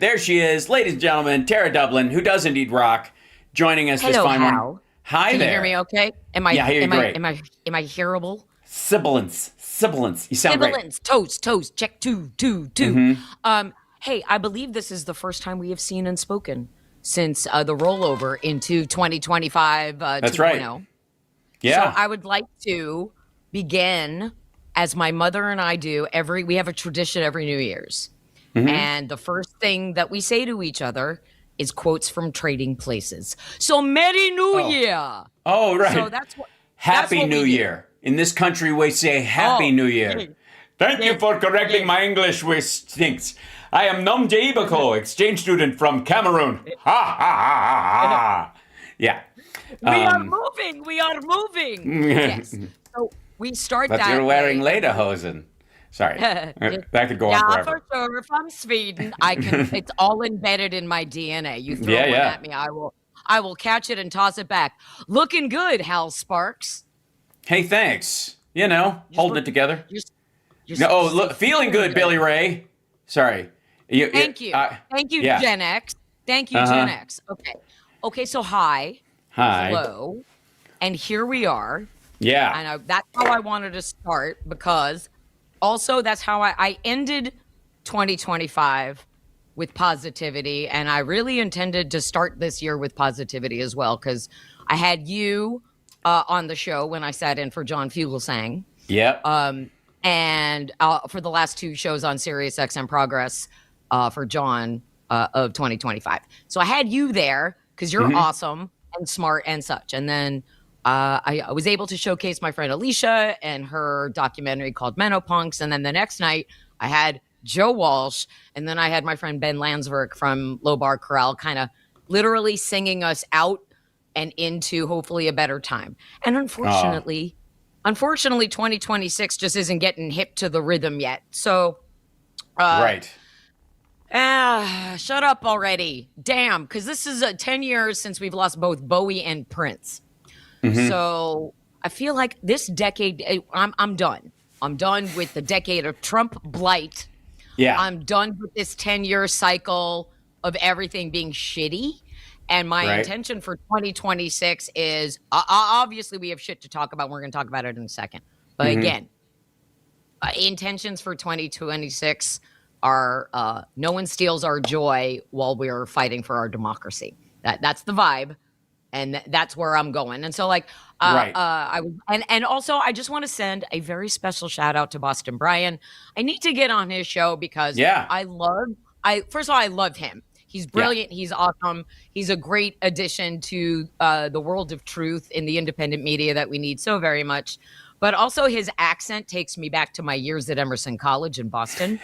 There she is, ladies and gentlemen, Tara Dublin, who does indeed rock, joining us this Hello, fine morning. Hal. Hi Can there. you hear me okay? Yeah, I hear you great. Am I hearable? Sibilance. You sound great. Sibilance. Toast. Check two. Hey, I believe this is the first time we have seen and spoken since the rollover into 2025 That's 2.0. right. Yeah. So I would like to begin as my mother and I do we have a tradition every New Year's. And the first thing that we say to each other is quotes from Trading Places. So Merry New Year. Oh, right. So that's what Happy New Year. In this country, we say Happy New Year. Thank you for correcting my English, which stinks. I am Nom Jaibako, exchange student from Cameroon. Ha, ha, ha, ha. Yeah. We are moving. Yes. So we start but that you're wearing way. lederhosen. Sorry. That could go on Yeah, forever. for sure. From Sweden, it's all embedded in my DNA. You throw one at me, I will catch it and toss it back. Looking good, Hal Sparks. Hey, thanks. You know, holding it together. You're feeling good, Billy Ray. Sorry. Thank you. Yeah. Gen X. Thank you, Gen X. Okay, so hi. Hi. Hello. And here we are. Yeah. And that's how I wanted to start, because also that's how I ended 2025 with positivity. And I really intended to start this year with positivity as well, because I had you on the show when I sat in for John Fugelsang. Yep. And for the last two shows on Sirius XM Progress for John of 2025. So I had you there because you're awesome and smart and such. And then I was able to showcase my friend Alicia and her documentary called Menopunks. And then the next night I had Joe Walsh. And then I had my friend Ben Landsberg from Low Bar Corral kind of literally singing us out and into hopefully a better time. And unfortunately, 2026 just isn't getting hip to the rhythm yet. So, right. Shut up already. Damn, because this is 10 years since we've lost both Bowie and Prince. So I feel like this decade, I'm done. I'm done with the decade of Trump blight. Yeah. I'm done with this 10-year cycle of everything being shitty. And my intention for 2026 is obviously we have shit to talk about. We're going to talk about it in a second. But again, intentions for 2026 are no one steals our joy while we're fighting for our democracy. That's the vibe. And that's where I'm going. And so and also I just want to send a very special shout out to Boston Brian. I need to get on his show because first of all, I love him. He's brilliant. Yeah. He's awesome. He's a great addition to the world of truth in the independent media that we need so very much. But also his accent takes me back to my years at Emerson College in Boston.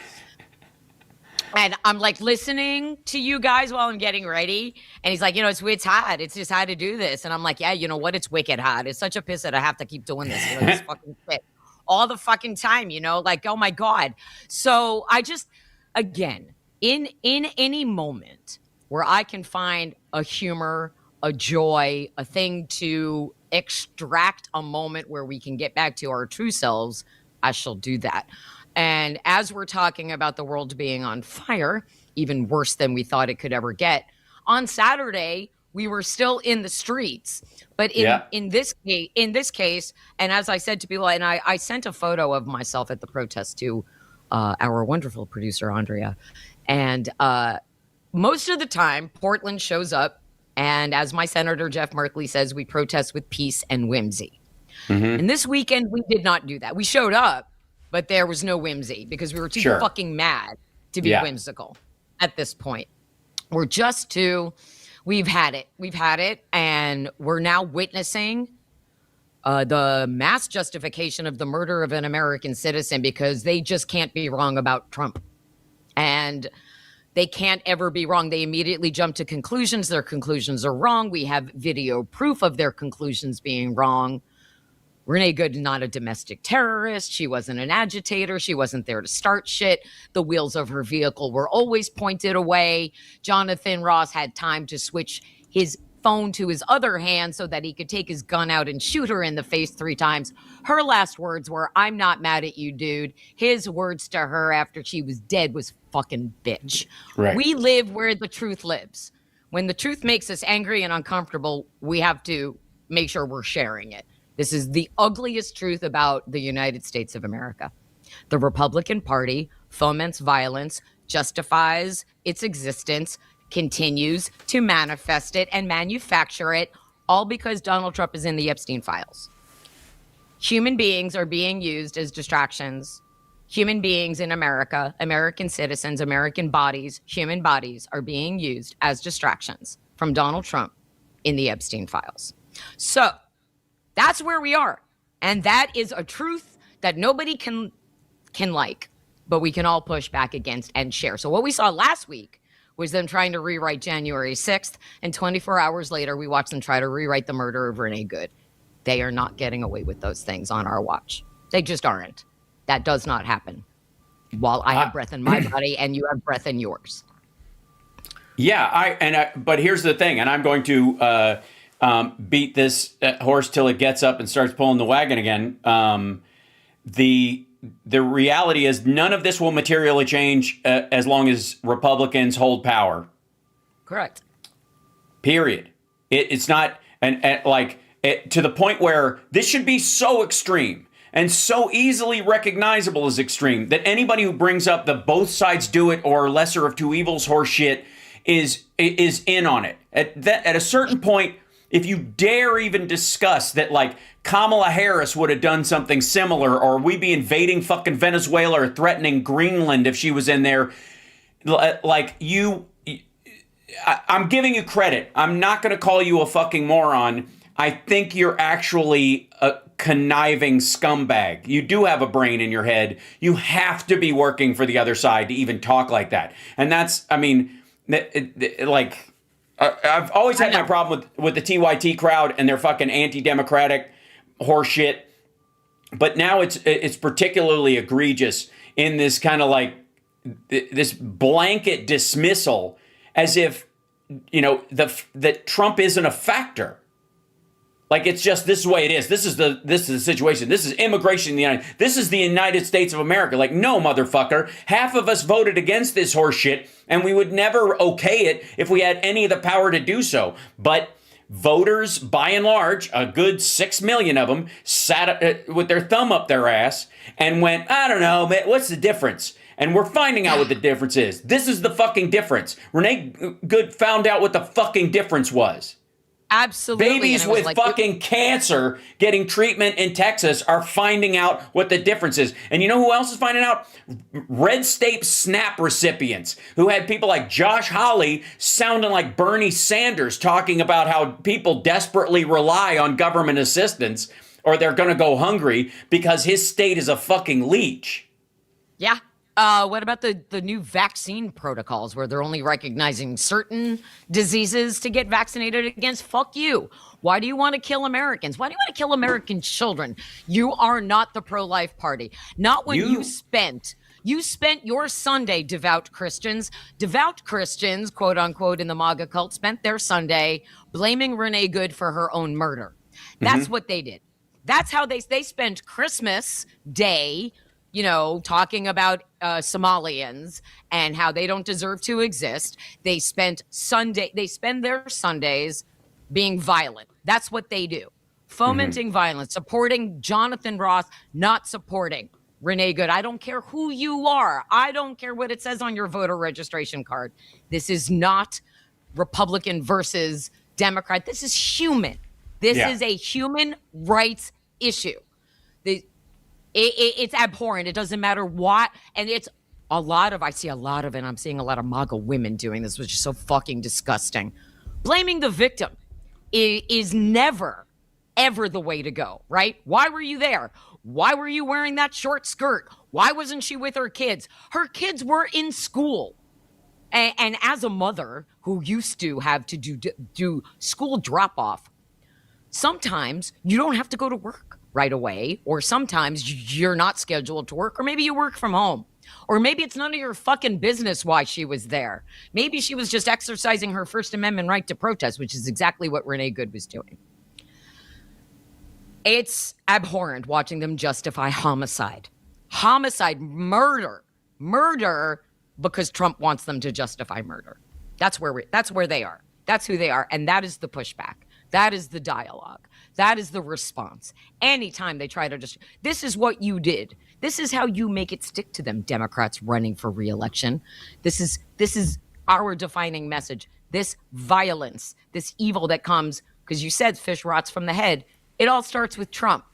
And I'm like listening to you guys while I'm getting ready. And he's like, it's hot. It's just hard to do this. And I'm like, yeah, you know what? It's wicked hot. It's such a piss that I have to keep doing this. This fucking shit all the fucking time, like, oh my God. So I just, again, in any moment where I can find a humor, a joy, a thing to extract a moment where we can get back to our true selves, I shall do that. And as we're talking about the world being on fire, even worse than we thought it could ever get, on Saturday, we were still in the streets. But in this case, and as I said to people, and I sent a photo of myself at the protest to our wonderful producer, Andrea. And most of the time, Portland shows up. And as my Senator Jeff Merkley says, we protest with peace and whimsy. And this weekend, we did not do that. We showed up, but there was no whimsy because we were too fucking mad to be whimsical at this point. We've had it. And we're now witnessing the mass justification of the murder of an American citizen because they just can't be wrong about Trump. And they can't ever be wrong. They immediately jump to conclusions. Their conclusions are wrong. We have video proof of their conclusions being wrong. Renee Good is not a domestic terrorist. She wasn't an agitator. She wasn't there to start shit. The wheels of her vehicle were always pointed away. Jonathan Ross had time to switch his phone to his other hand so that he could take his gun out and shoot her in the face 3 times. Her last words were, "I'm not mad at you, dude." His words to her after she was dead was, "Fucking bitch." Right. We live where the truth lives. When the truth makes us angry and uncomfortable, we have to make sure we're sharing it. This is the ugliest truth about the United States of America. The Republican Party foments violence, justifies its existence, continues to manifest it and manufacture it, all because Donald Trump is in the Epstein files. Human beings are being used as distractions. Human beings in America, American citizens, American bodies, human bodies are being used as distractions from Donald Trump in the Epstein files. So that's where we are. And that is a truth that nobody can like, but we can all push back against and share. So what we saw last week was them trying to rewrite January 6th, and 24 hours later, we watched them try to rewrite the murder of Renee Good. They are not getting away with those things on our watch. They just aren't. That does not happen while I have breath in my body and you have breath in yours. Yeah, but here's the thing, and I'm going to beat this horse till it gets up and starts pulling the wagon again. The reality is none of this will materially change as long as Republicans hold power. Correct. Period. It's not to the point where this should be so extreme and so easily recognizable as extreme that anybody who brings up the both sides do it or lesser of two evils horse shit is in on it. At a certain point, if you dare even discuss that, like, Kamala Harris would have done something similar, or we'd be invading fucking Venezuela or threatening Greenland if she was in there, like, I'm giving you credit. I'm not going to call you a fucking moron. I think you're actually a conniving scumbag. You do have a brain in your head. You have to be working for the other side to even talk like that. And that's, I mean, like, I've always had my problem with the TYT crowd and their fucking anti-democratic horseshit. But now it's particularly egregious in this kind of like this blanket dismissal as if, that Trump isn't a factor. Like, it's just, this is the way it is. This is the situation. This is immigration in this is the United States of America. Like, no, motherfucker. Half of us voted against this horse shit, and we would never okay it if we had any of the power to do so. But voters, by and large, a good 6 million of them, sat with their thumb up their ass and went, I don't know, man, what's the difference? And we're finding out what the difference is. This is the fucking difference. Renee Good found out what the fucking difference was. Absolutely. Babies with fucking cancer getting treatment in Texas are finding out what the difference is. And you know who else is finding out? Red State SNAP recipients who had people like Josh Hawley sounding like Bernie Sanders talking about how people desperately rely on government assistance or they're going to go hungry because his state is a fucking leech. Yeah. What about the new vaccine protocols where they're only recognizing certain diseases to get vaccinated against? Fuck you. Why do you want to kill Americans? Why do you want to kill American children? You are not the pro-life party. Not when you spent your Sunday, devout Christians, quote unquote, in the MAGA cult, spent their Sunday blaming Renee Good for her own murder. That's what they did. That's how they spent Christmas Day, talking about Somalians and how they don't deserve to exist. They spend their Sundays being violent. That's what they do. Fomenting violence, supporting Jonathan Ross, not supporting Renee Good. I don't care who you are. I don't care what it says on your voter registration card. This is not Republican versus Democrat. This is human. This is a human rights issue. It's abhorrent. It doesn't matter what. And it's I see a lot of it. I'm seeing a lot of MAGA women doing this, which is so fucking disgusting. Blaming the victim is never, ever the way to go, right? Why were you there? Why were you wearing that short skirt? Why wasn't she with her kids? Her kids were in school. And as a mother who used to have to do school drop-off, sometimes you don't have to go to work right away, or sometimes you're not scheduled to work, or maybe you work from home. Or maybe it's none of your fucking business why she was there. Maybe she was just exercising her First Amendment right to protest, which is exactly what Renee Good was doing. It's abhorrent watching them justify homicide. Homicide, murder because Trump wants them to justify murder. That's where they are. That's who they are. And that is the pushback. That is the dialogue. That is the response. Anytime they try to this is what you did. This is how you make it stick to them, Democrats running for re-election. This is our defining message. This violence, this evil that comes, because you said fish rots from the head. It all starts with Trump.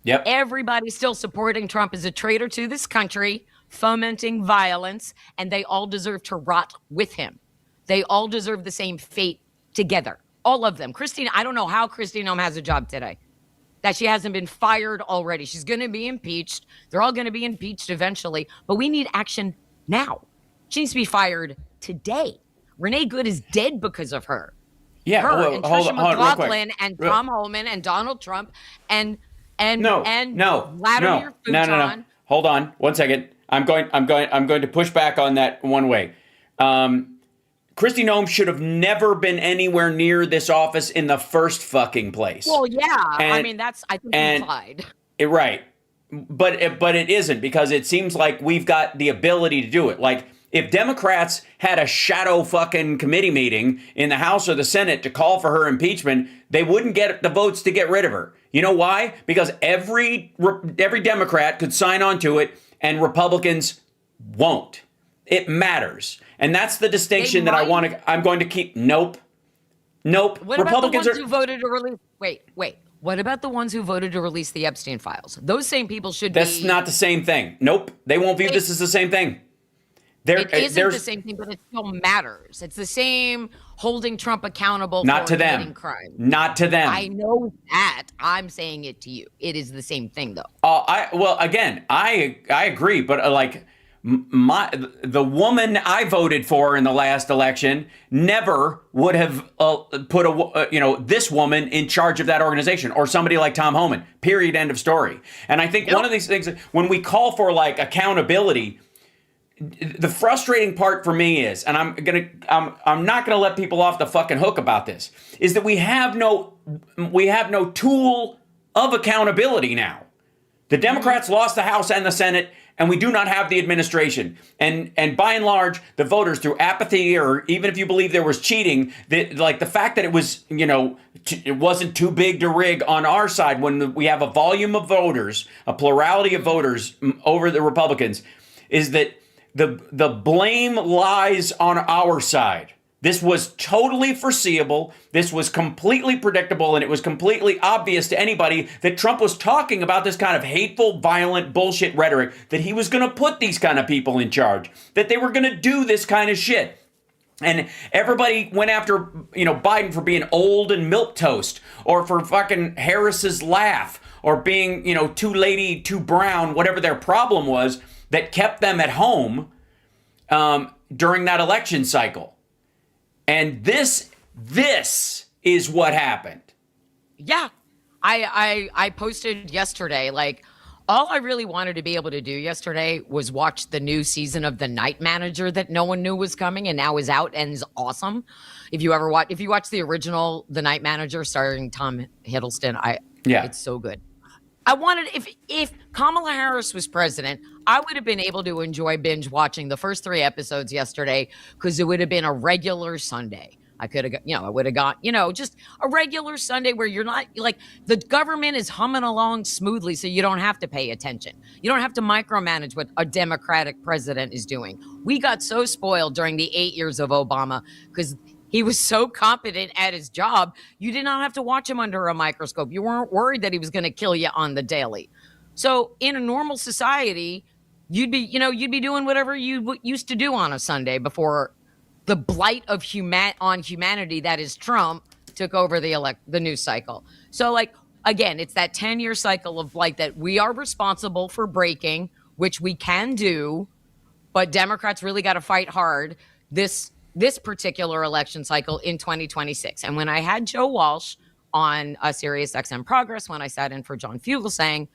Yep. Everybody's still supporting Trump as a traitor to this country, fomenting violence, and they all deserve to rot with him. They all deserve the same fate together. All of them. Christine, I don't know how Christine Noem has a job today. That she hasn't been fired already. She's going to be impeached. They're all going to be impeached eventually. But we need action now. She needs to be fired today. Renee Good is dead because of her. Yeah, her and Trisha McLaughlin and Real- Tom Homan and Donald Trump and No. Vladimir Putin. No. Hold on 1 second. I'm going to push back on that one way. Kristi Noem should have never been anywhere near this office in the first fucking place. Well, yeah. I think implied. Right. But it isn't, because it seems like we've got the ability to do it. Like, if Democrats had a shadow fucking committee meeting in the House or the Senate to call for her impeachment, they wouldn't get the votes to get rid of her. You know why? Because every Democrat could sign on to it and Republicans won't. It matters. And that's the distinction that I'm going to keep. Nope. What about the ones who voted to release? Wait. What about the ones who voted to release the Epstein files? Those same people should That's not the same thing. Nope. They won't view this as the same thing. It isn't the same thing, but it still matters. It's the same holding Trump accountable for committing crimes. Not to them. I know that. I'm saying it to you. It is the same thing, though. I agree, but the woman I voted for in the last election never would have put this woman in charge of that organization, or somebody like Tom Homan. Period. End of story. And I think one of these things, when we call for like accountability, the frustrating part for me is, and I'm not gonna let people off the fucking hook about this, is that we have no tool of accountability now. The Democrats lost the House and the Senate, and we do not have the administration. And by and large, the voters, through apathy, or even if you believe there was cheating, the fact that it was, it wasn't too big to rig on our side, when we have a volume of voters, a plurality of voters over the Republicans, is that the blame lies on our side. This was totally foreseeable. This was completely predictable, and it was completely obvious to anybody that Trump was talking about this kind of hateful, violent bullshit rhetoric, that he was going to put these kind of people in charge, that they were going to do this kind of shit. And everybody went after, Biden for being old and milquetoast, or for fucking Harris's laugh, or being, too lady, too brown, whatever their problem was that kept them at home during that election cycle. And this is what happened. Yeah. I posted yesterday, all I really wanted to be able to do yesterday was watch the new season of The Night Manager that no one knew was coming and now is out and is awesome. If you watch the original The Night Manager starring Tom Hiddleston, it's so good. I wanted, if Kamala Harris was president, I would have been able to enjoy binge watching the first 3 episodes yesterday, because it would have been a regular Sunday. I could have, I would have got, just a regular Sunday where you're not, the government is humming along smoothly, so you don't have to pay attention. You don't have to micromanage what a Democratic president is doing. We got so spoiled during the 8 years of Obama, because he was so competent at his job, you did not have to watch him under a microscope. You weren't worried that he was going to kill you on the daily. So in a normal society, you'd be doing whatever you used to do on a Sunday before the blight of humanity that is Trump took over the news cycle. So again, it's that 10-year cycle of that we are responsible for breaking, which we can do, but Democrats really got to fight hard this particular election cycle in 2026. And when I had Joe Walsh on Sirius XM Progress, when I sat in for John Fugelsang,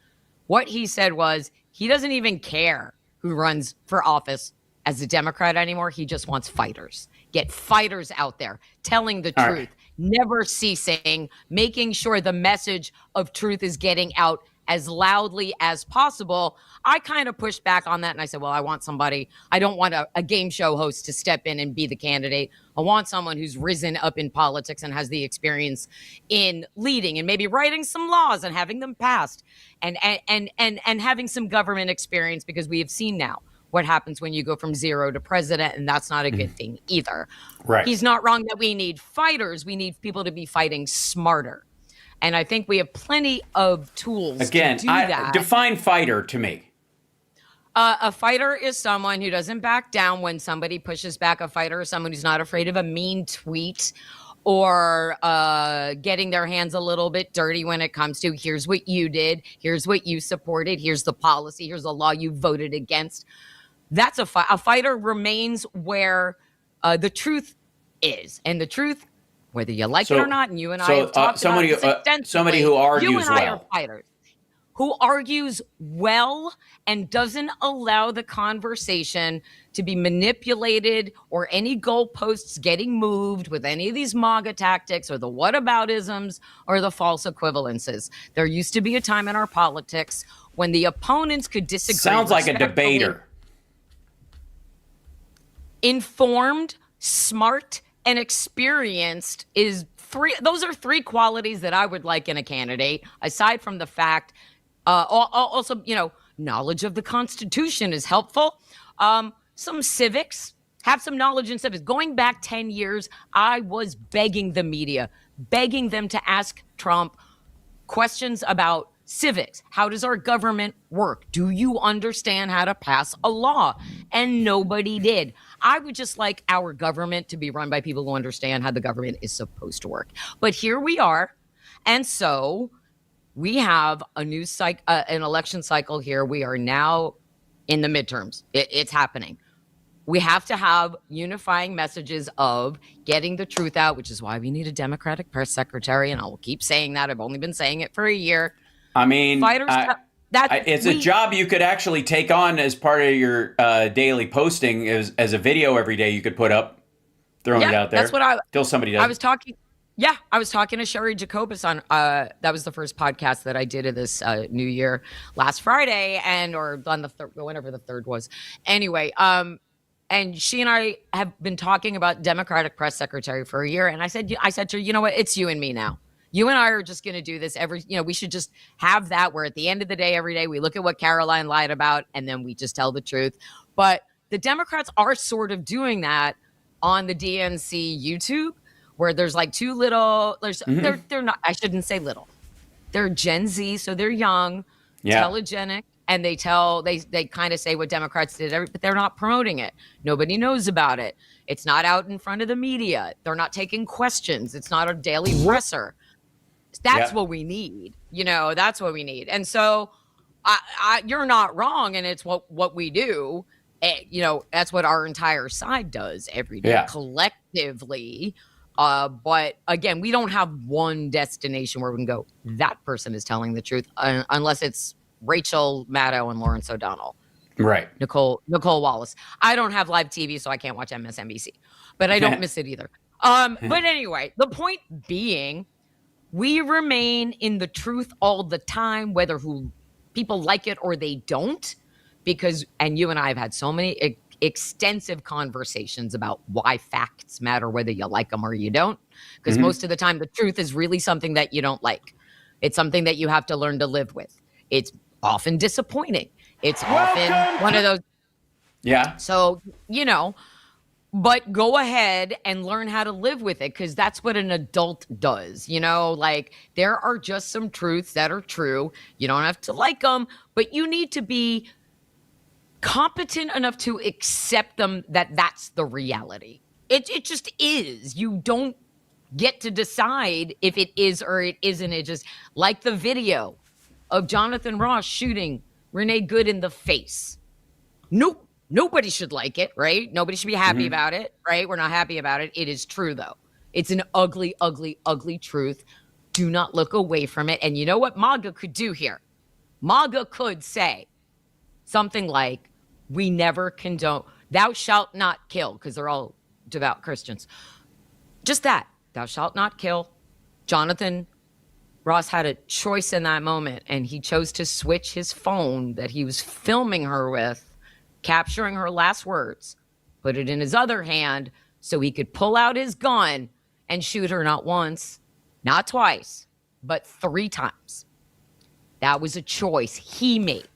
what he said was he doesn't even care who runs for office as a Democrat anymore. He just wants fighters. Get fighters out there telling the truth, never ceasing, making sure the message of truth is getting out as loudly as possible. I kind of pushed back on that and I said, well, I want somebody, I don't want a game show host to step in and be the candidate. I want someone who's risen up in politics and has the experience in leading and maybe writing some laws and having them passed and having some government experience, because we have seen now what happens when you go from zero to president, and that's not a good thing either. Right. He's not wrong that we need fighters. We need people to be fighting smarter. And I think we have plenty of tools to do that. Define fighter to me. A fighter is someone who doesn't back down when somebody pushes back. A fighter is someone who's not afraid of a mean tweet or getting their hands a little bit dirty when it comes to here's what you did, here's what you supported, here's the policy, here's the law you voted against. That's a fighter remains where the truth is. And the truth, whether you like it or not, and you and I have talked about this extensively, somebody who argues you and I are fighters. Who argues well and doesn't allow the conversation to be manipulated or any goalposts getting moved with any of these MAGA tactics or the whataboutisms or the false equivalences. There used to be a time in our politics when the opponents could disagree. Sounds like a debater. Informed, smart, and experienced those are three qualities that I would like in a candidate, aside from the fact also, knowledge of the Constitution is helpful. Some civics, have some knowledge in civics. Going back 10 years, I was begging the media, begging them to ask Trump questions about civics. How does our government work? Do you understand how to pass a law? And nobody did. I would just like our government to be run by people who understand how the government is supposed to work. But here we are. And so we have a new an election cycle here. We are now in the midterms. It's happening. We have to have unifying messages of getting the truth out, which is why we need a Democratic press secretary. And I will keep saying that. I've only been saying it for a year. I mean, fighters. It's a job you could actually take on as part of your daily posting as a video every day you could put up, throwing it out there. That's what till somebody does. I was talking to Sherry Jacobus on, that was the first podcast that I did of this new year last Friday or on the third, whenever the third was. Anyway, and she and I have been talking about Democratic press secretary for a year. And I said to her, you know what? It's you and me now. You and I are just going to do this we should just have that where at the end of the day, every day, we look at what Caroline lied about and then we just tell the truth. But the Democrats are sort of doing that on the DNC YouTube, where there's like two little, they're not, I shouldn't say little. They're Gen Z, so they're young, telegenic, and they kind of say what Democrats did, but they're not promoting it. Nobody knows about it. It's not out in front of the media. They're not taking questions. It's not a daily presser. That's what we need. That's what we need. And so you're not wrong, and it's what we do. That's what our entire side does every day collectively. But again, we don't have one destination where we can go, that person is telling the truth, unless it's Rachel Maddow and Lawrence O'Donnell. Right. Nicole Wallace. I don't have live TV, so I can't watch MSNBC, but I don't miss it either. But anyway, the point being, we remain in the truth all the time, whether people like it or they don't, and you and I have had so many extensive conversations about why facts matter, whether you like them or you don't, because most of the time the truth is really something that you don't like. It's something that you have to learn to live with. It's often disappointing. It's often one of those. Yeah. So, but go ahead and learn how to live with it, because that's what an adult does. There are just some truths that are true. You don't have to like them, but you need to be competent enough to accept them, that's the reality. It just is. You don't get to decide if it is or it isn't. It just, like the video of Jonathan Ross shooting Renee Good in the face. Nope. Nobody should like it, right? Nobody should be happy about it, right? We're not happy about it. It is true, though. It's an ugly, ugly, ugly truth. Do not look away from it. And you know what MAGA could do here? MAGA could say something like, We never condone. Thou shalt not kill, because they're all devout Christians. Just that. Thou shalt not kill. Jonathan Ross had a choice in that moment, and he chose to switch his phone that he was filming her with, capturing her last words, put it in his other hand so he could pull out his gun and shoot her not once, not twice, but 3 times. That was a choice he made.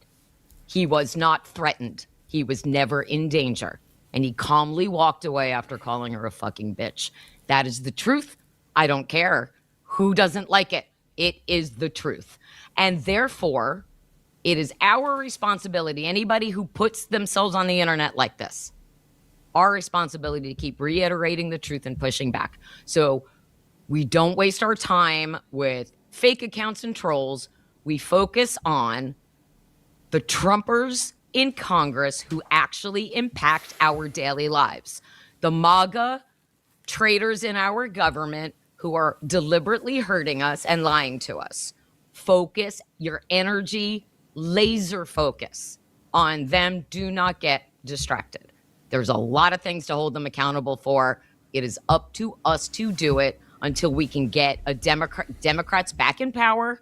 He was not threatened. He was never in danger. And he calmly walked away after calling her a fucking bitch. That is the truth. I don't care who doesn't like it. It is the truth. And therefore, it is our responsibility, anybody who puts themselves on the internet like this, our responsibility to keep reiterating the truth and pushing back. So we don't waste our time with fake accounts and trolls. We focus on the Trumpers in Congress who actually impact our daily lives. The MAGA traitors in our government who are deliberately hurting us and lying to us. Focus your energy, laser focus on them. Do not get distracted. There's a lot of things to hold them accountable for. It is up to us to do it until we can get a Democrats back in power,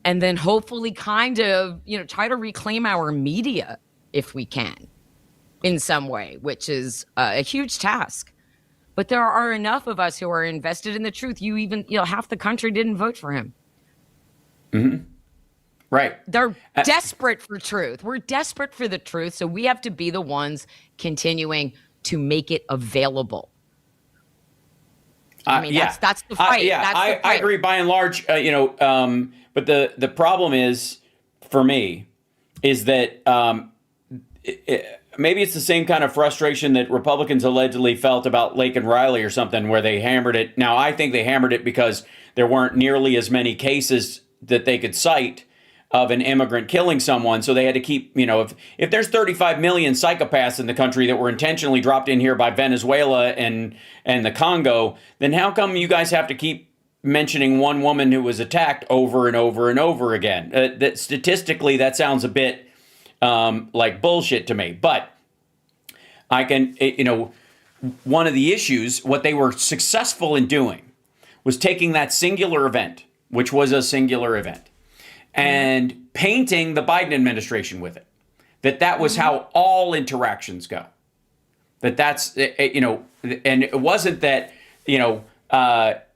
and then hopefully kind of, try to reclaim our media if we can in some way, which is a huge task. But there are enough of us who are invested in the truth. Half the country didn't vote for him. Mm-hmm. Right. They're desperate for truth. We're desperate for the truth. So we have to be the ones continuing to make it available. That's the fight. I agree by and large, but the problem is, for me, is that maybe it's the same kind of frustration that Republicans allegedly felt about Lake and Riley or something, where they hammered it. Now, I think they hammered it because there weren't nearly as many cases that they could cite of an immigrant killing someone. So they had to keep, if there's 35 million psychopaths in the country that were intentionally dropped in here by Venezuela and the Congo, then how come you guys have to keep mentioning one woman who was attacked over and over and over again? That statistically, that sounds a bit like bullshit to me. But I can, one of the issues, what they were successful in doing was taking that singular event, which was a singular event, and painting the Biden administration with it. That was how all interactions go. That's, and it wasn't that, that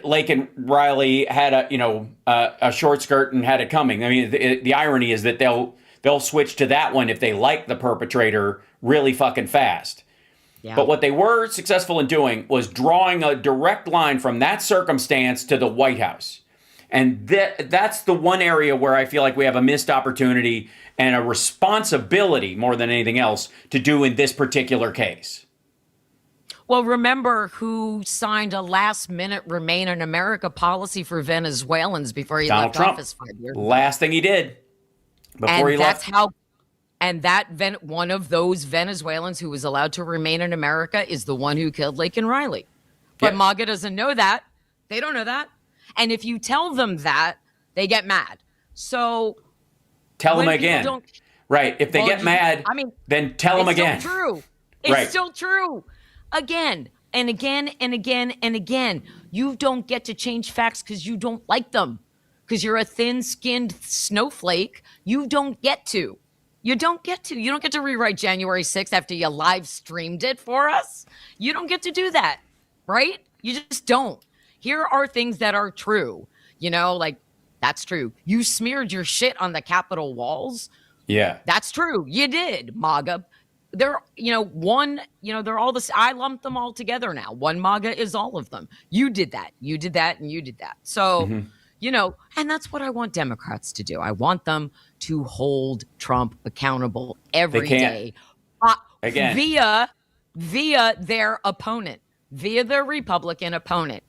Lake and Riley had a short skirt and had it coming. I mean, the irony is that they'll switch to that one if they like the perpetrator really fucking fast. Yeah. But what they were successful in doing was drawing a direct line from that circumstance to the White House. And that's the one area where I feel like we have a missed opportunity and a responsibility more than anything else to do in this particular case. Well, remember who signed a last-minute Remain in America policy for Venezuelans before he left office 5 years ago? Last thing he did before he left. One of those Venezuelans who was allowed to remain in America is the one who killed Lake and Riley. But MAGA doesn't know that. They don't know that. And if you tell them that, they get mad. So tell them again. Right. If they get mad, then tell them again. It's still true. It's still true. Again and again and again and again. You don't get to change facts because you don't like them. Because you're a thin-skinned snowflake. You don't get to. You don't get to rewrite January 6th after you live streamed it for us. You don't get to do that, right? You just don't. Here are things that are true. That's true. You smeared your shit on the Capitol walls. Yeah. That's true. You did, MAGA. They're all this. I lumped them all together now. One MAGA is all of them. You did that. You did that. And you did that. So, and that's what I want Democrats to do. I want them to hold Trump accountable every day. Again. Via their opponent, via their Republican opponent.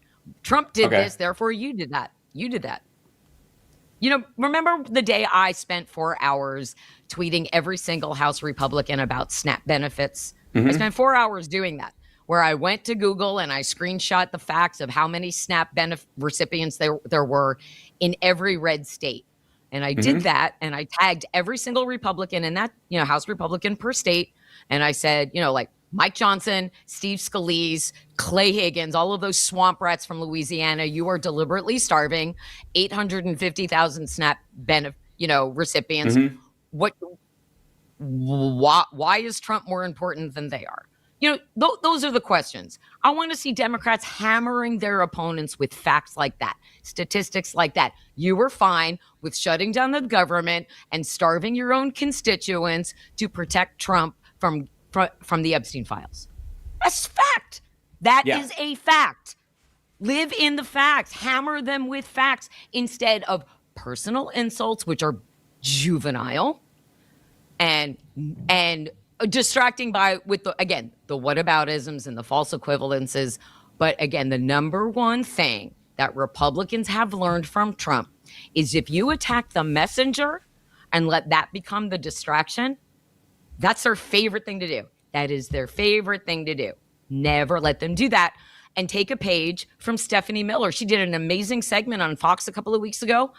Trump did this, therefore you did that. You did that. Remember the day I spent 4 hours tweeting every single House Republican about SNAP benefits? Mm-hmm. I spent 4 hours doing that, where I went to Google and I screenshot the facts of how many SNAP recipients there were in every red state. And I did that, and I tagged every single Republican in that, House Republican per state. And I said, like Mike Johnson, Steve Scalise, Clay Higgins, all of those swamp rats from Louisiana, you are deliberately starving 850,000 SNAP recipients. Why is Trump more important than they are? Those are the questions. I want to see Democrats hammering their opponents with facts like that, statistics like that. You were fine with shutting down the government and starving your own constituents to protect Trump from the Epstein files. That's fact. That is a fact. Live in the facts. Hammer them with facts instead of personal insults, which are juvenile, and distracting with the whataboutisms and the false equivalences. But again, the number one thing that Republicans have learned from Trump is if you attack the messenger and let that become the distraction, that's their favorite thing to do. That is their favorite thing to do. Never let them do that. And take a page from Stephanie Miller. She did an amazing segment on Fox a couple of weeks ago.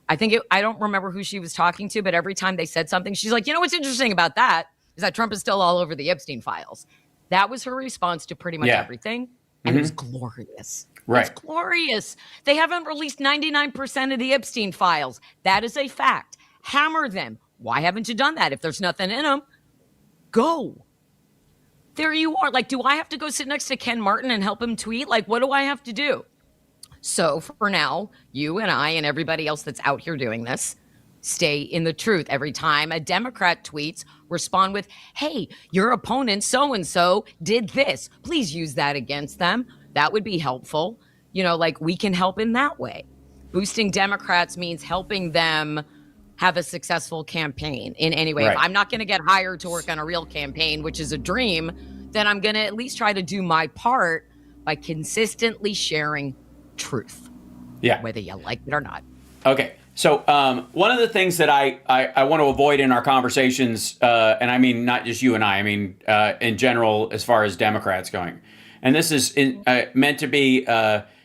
I don't remember who she was talking to, but every time they said something, she's like, what's interesting about that is that Trump is still all over the Epstein files. That was her response to pretty much everything. And it was glorious. Right. It's glorious. They haven't released 99% of the Epstein files. That is a fact. Hammer them. Why haven't you done that? If there's nothing in them, go. There you are. Like, do I have to go sit next to Ken Martin and help him tweet? Like, what do I have to do? So for now, you and I and everybody else that's out here doing this, stay in the truth. Every time a Democrat tweets, respond with, hey, your opponent so-and-so did this. Please use that against them. That would be helpful. We can help in that way. Boosting Democrats means helping them have a successful campaign in any way. Right. If I'm not going to get hired to work on a real campaign, which is a dream, then I'm going to at least try to do my part by consistently sharing truth. Yeah. Whether you like it or not. Okay. So one of the things that I want to avoid in our conversations, and I mean not just you and I mean in general as far as Democrats going, and this is meant to be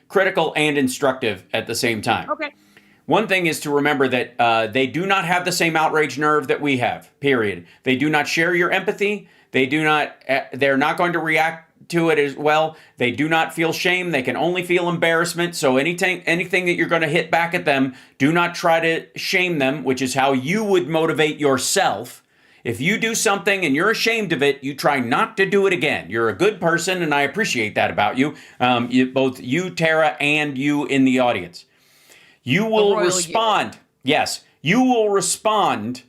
critical and instructive at the same time. Okay. One thing is to remember that they do not have the same outrage nerve that we have, period. They do not share your empathy. They're not going to react to it as well. They do not feel shame. They can only feel embarrassment. So anything that you're going to hit back at them, do not try to shame them, which is how you would motivate yourself. If you do something and you're ashamed of it, you try not to do it again. You're a good person, and I appreciate that about you. Both you, Tara, and you in the audience. You will respond. Yes, you will respond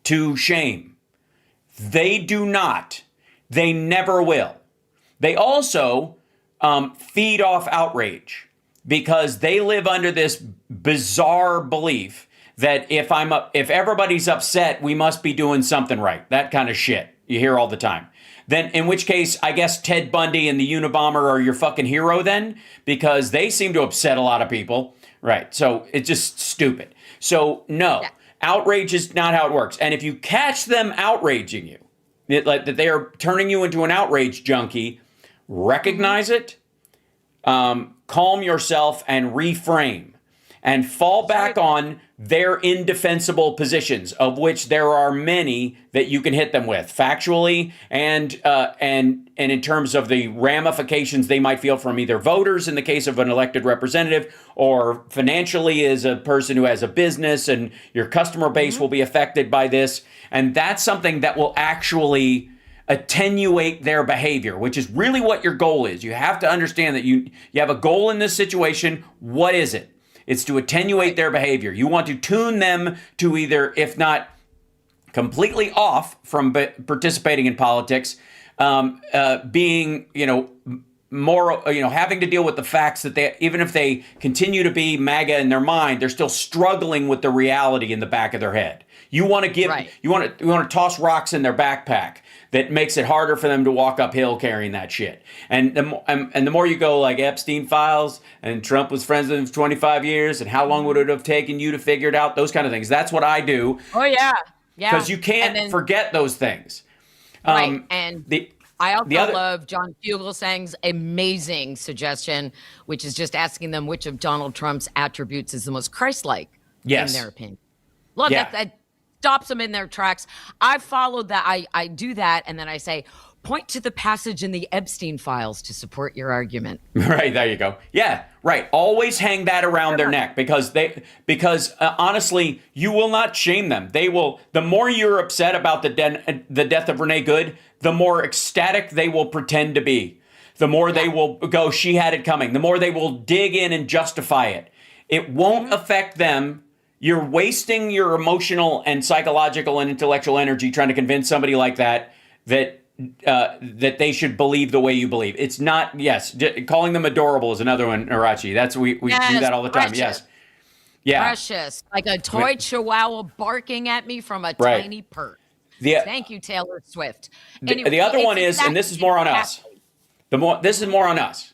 to shame. They do not. They never will. They also feed off outrage because they live under this bizarre belief that if everybody's upset, we must be doing something right. That kind of shit you hear all the time. Then, in which case, I guess Ted Bundy and the Unabomber are your fucking hero then, because they seem to upset a lot of people. Right. So it's just stupid. So no, outrage is not how it works. And if you catch them outraging you, like that they are turning you into an outrage junkie, recognize it, calm yourself and reframe and fall back on their indefensible positions, of which there are many that you can hit them with factually and in terms of the ramifications they might feel from either voters in the case of an elected representative, or financially as a person who has a business and your customer base will be affected by this. And that's something that will actually attenuate their behavior, which is really what your goal is. You have to understand that you have a goal in this situation. What is it? It's to attenuate their behavior. You want to tune them to either, if not completely off from participating in politics, being, more, having to deal with the facts that they, even if they continue to be MAGA in their mind, they're still struggling with the reality in the back of their head. You want to give, you want to toss rocks in their backpack that makes it harder for them to walk uphill carrying that shit. And the more you go like Epstein files and Trump was friends with him for 25 years and how long would it have taken you to figure it out? Those kind of things. That's what I do. Oh yeah. Yeah. Because you can't forget those things. Right. I also love John Fugelsang's amazing suggestion, which is just asking them which of Donald Trump's attributes is the most Christ-like. Yes. in their opinion. Look, Yeah. that stops them in their tracks. I followed that. I do that, and then I say, point to the passage in the Epstein files to support your argument. Right, there you go. Yeah, right. Always hang that around their neck because honestly, you will not shame them. They will. The more you're upset about the death of Renee Good, the more ecstatic they will pretend to be. The more they will go, she had it coming. The more they will dig in and justify it. It won't affect them. You're wasting your emotional and psychological and intellectual energy trying to convince somebody like that they should believe the way you believe. It's not, calling them adorable is another one, Narachi. That's, we do that all the time. Precious. Yes. Yeah. Precious. Like a toy chihuahua barking at me from a tiny purse. Thank you, Taylor Swift. Anyway, the other one is, and this is more on us. This is more on us,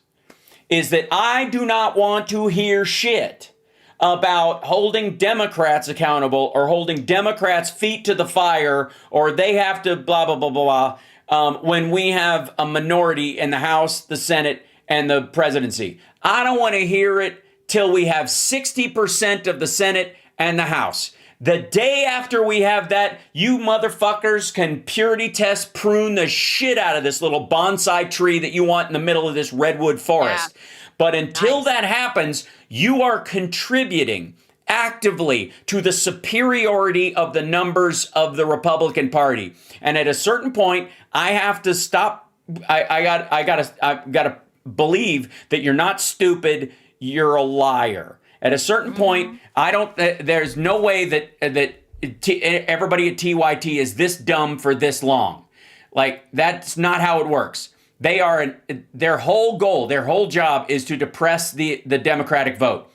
is that I do not want to hear shit about holding Democrats accountable or holding Democrats' feet to the fire or they have to blah, blah, blah, blah, blah, when we have a minority in the House, the Senate, and the presidency. I don't want to hear it till we have 60% of the Senate and the House. The day after we have that, you motherfuckers can purity test prune the shit out of this little bonsai tree that you want in the middle of this redwood forest. Yeah. But until that happens, you are contributing actively to the superiority of the numbers of the Republican Party. And at a certain point, I have to stop. I gotta believe that you're not stupid. You're a liar. At a certain point, there's no way that everybody at TYT is this dumb for this long. Like, that's not how it works. Their whole goal, their whole job is to depress the Democratic vote.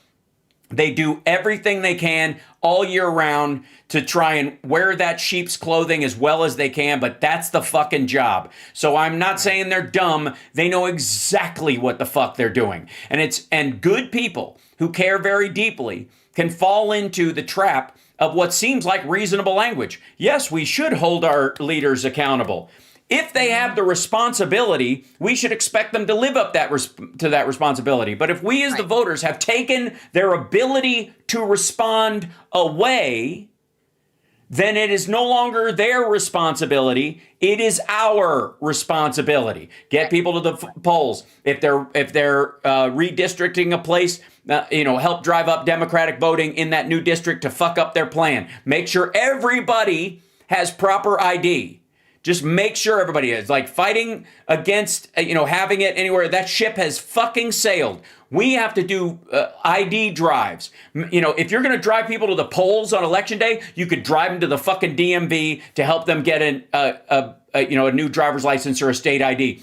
They do everything they can all year round to try and wear that sheep's clothing as well as they can, but that's the fucking job. So I'm not saying they're dumb. They know exactly what the fuck they're doing. And good people who care very deeply can fall into the trap of what seems like reasonable language. Yes, we should hold our leaders accountable. If they have the responsibility, we should expect them to live up to that responsibility. But if we as the voters have taken their ability to respond away, then it is no longer their responsibility. It is our responsibility. Get people to the polls. If they're redistricting a place, help drive up Democratic voting in that new district to fuck up their plan. Make sure everybody has proper ID. Just make sure everybody is. Like, fighting against, having it anywhere. That ship has fucking sailed. We have to do ID drives. If you're going to drive people to the polls on election day, you could drive them to the fucking DMV to help them get a new driver's license or a state ID.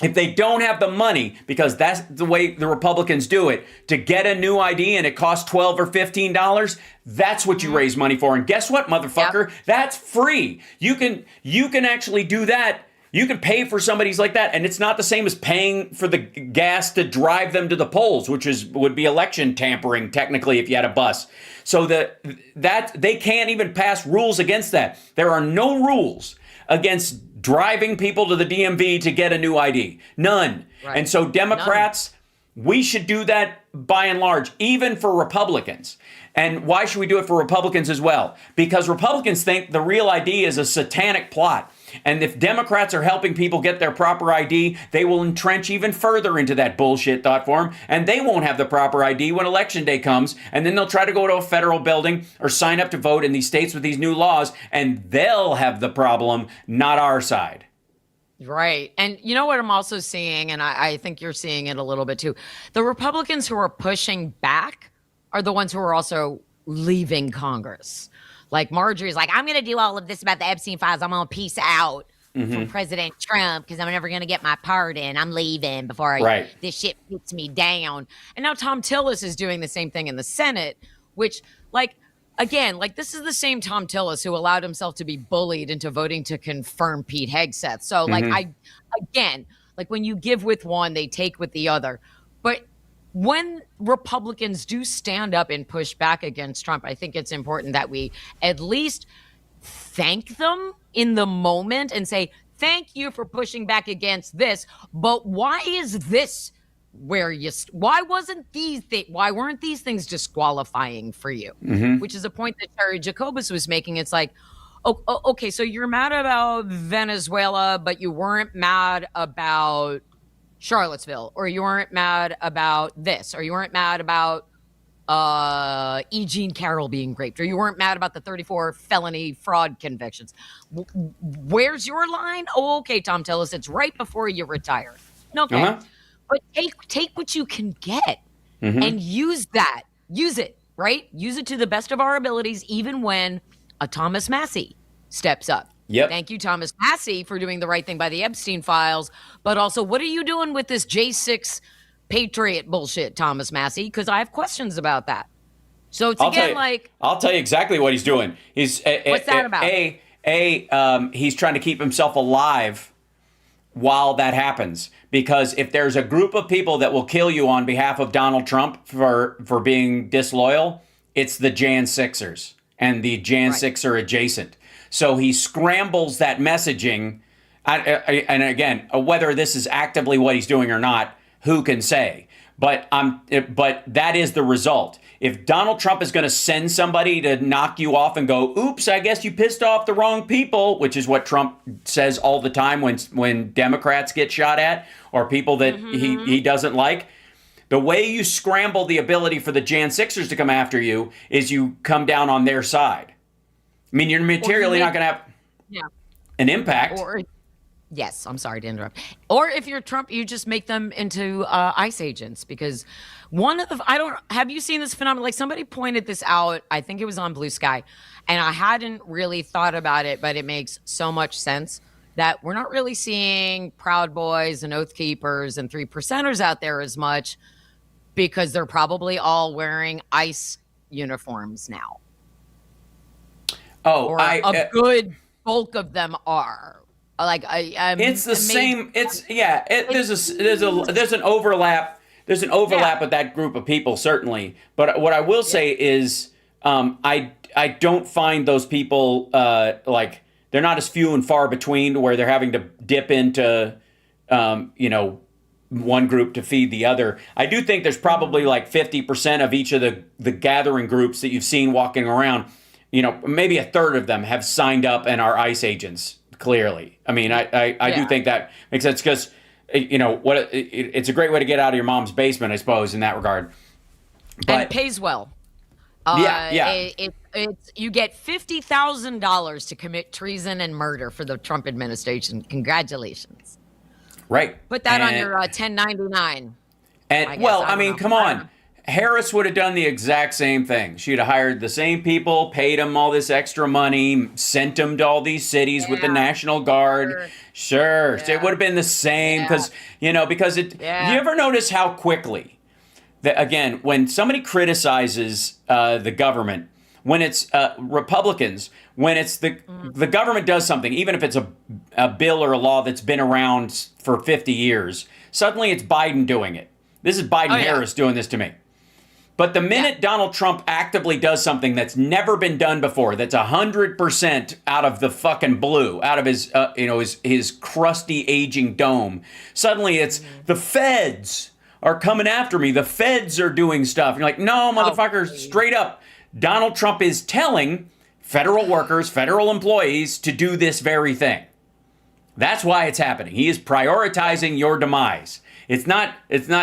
If they don't have the money, because that's the way the Republicans do it, to get a new ID and it costs $12 or $15, that's what you raise money for. And guess what, motherfucker? Yep. That's free. You can actually do that. You can pay for somebody's like that, and it's not the same as paying for the gas to drive them to the polls, which would be election tampering technically if you had a bus. So that they can't even pass rules against that. There are no rules against driving people to the DMV to get a new ID. None. Right. And so Democrats, we should do that by and large, even for Republicans. And why should we do it for Republicans as well? Because Republicans think the real ID is a satanic plot. And if Democrats are helping people get their proper ID, they will entrench even further into that bullshit thought form, and they won't have the proper ID when election day comes, and then they'll try to go to a federal building or sign up to vote in these states with these new laws, and they'll have the problem, not our side. Right. And you know what I'm also seeing, and I think you're seeing it a little bit too, the Republicans who are pushing back are the ones who are also leaving Congress. Like, Marjorie's like, I'm going to do all of this about the Epstein files. I'm going to peace out from President Trump because I'm never going to get my pardon. I'm leaving before this shit puts me down. And now Tom Tillis is doing the same thing in the Senate, which, this is the same Tom Tillis who allowed himself to be bullied into voting to confirm Pete Hegseth. So, when you give with one, they take with the other. But when Republicans do stand up and push back against Trump, I think it's important that we at least thank them in the moment and say, thank you for pushing back against this, but why is this why weren't these things disqualifying for you? Which is a point that Terry Jacobus was making. It's like, okay, so you're mad about Venezuela, but you weren't mad about Charlottesville, or you weren't mad about this, or you weren't mad about E. Jean Carroll being raped, or you weren't mad about the 34 felony fraud convictions. Where's your line? Oh, okay, Tom Tillis, it's right before you retire. Okay. But take what you can get and use that. Use it, right? Use it to the best of our abilities, even when a Thomas Massey steps up. Yep. Thank you, Thomas Massey, for doing the right thing by the Epstein files. But also, what are you doing with this J6 Patriot bullshit, Thomas Massey? Because I have questions about that. So it's I'll tell you exactly what he's doing. He's what's that about? He's trying to keep himself alive while that happens. Because if there's a group of people that will kill you on behalf of Donald Trump for being disloyal, it's the Jan 6ers and the Jan 6er adjacent. So he scrambles that messaging. And again, whether this is actively what he's doing or not, who can say? But that is the result. If Donald Trump is going to send somebody to knock you off and go, oops, I guess you pissed off the wrong people, which is what Trump says all the time when Democrats get shot at or people that he doesn't like. The way you scramble the ability for the Jan 6ers to come after you is you come down on their side. I mean, you're materially not going to have an impact. Yes, I'm sorry to interrupt. Or if you're Trump, you just make them into ICE agents, because have you seen this phenomenon? Like, somebody pointed this out, I think it was on Blue Sky, and I hadn't really thought about it, but it makes so much sense that we're not really seeing Proud Boys and Oath Keepers and 3%ers out there as much, because they're probably all wearing ICE uniforms now. Oh, or a good bulk of them are. Like it's the same. It's there's an overlap. There's an overlap with that group of people, certainly. But what I will say is, I don't find those people like, they're not as few and far between where they're having to dip into one group to feed the other. I do think there's probably like 50% of each of the gathering groups that you've seen walking around. Maybe a third of them have signed up and are ICE agents. Clearly, I mean, I do think that makes sense, because it's a great way to get out of your mom's basement, I suppose, in that regard. But and it pays well. You get $50,000 to commit treason and murder for the Trump administration. Congratulations. Right. Put that on your 1099. And come on. Harris would have done the exact same thing. She'd have hired the same people, paid them all this extra money, sent them to all these cities with the National Guard. Sure. So it would have been the same because you ever notice how quickly, again, when somebody criticizes the government, when it's Republicans, when it's the government does something, even if it's a bill or a law that's been around for 50 years, suddenly it's Biden doing it. This is Biden-Harris doing this to me. But the minute Donald Trump actively does something that's never been done before, that's 100% out of the fucking blue, out of his, his crusty aging dome, suddenly it's the feds are coming after me. The feds are doing stuff. You're like, no, motherfucker, straight up. Donald Trump is telling federal workers, federal employees to do this very thing. That's why it's happening. He is prioritizing your demise. It's not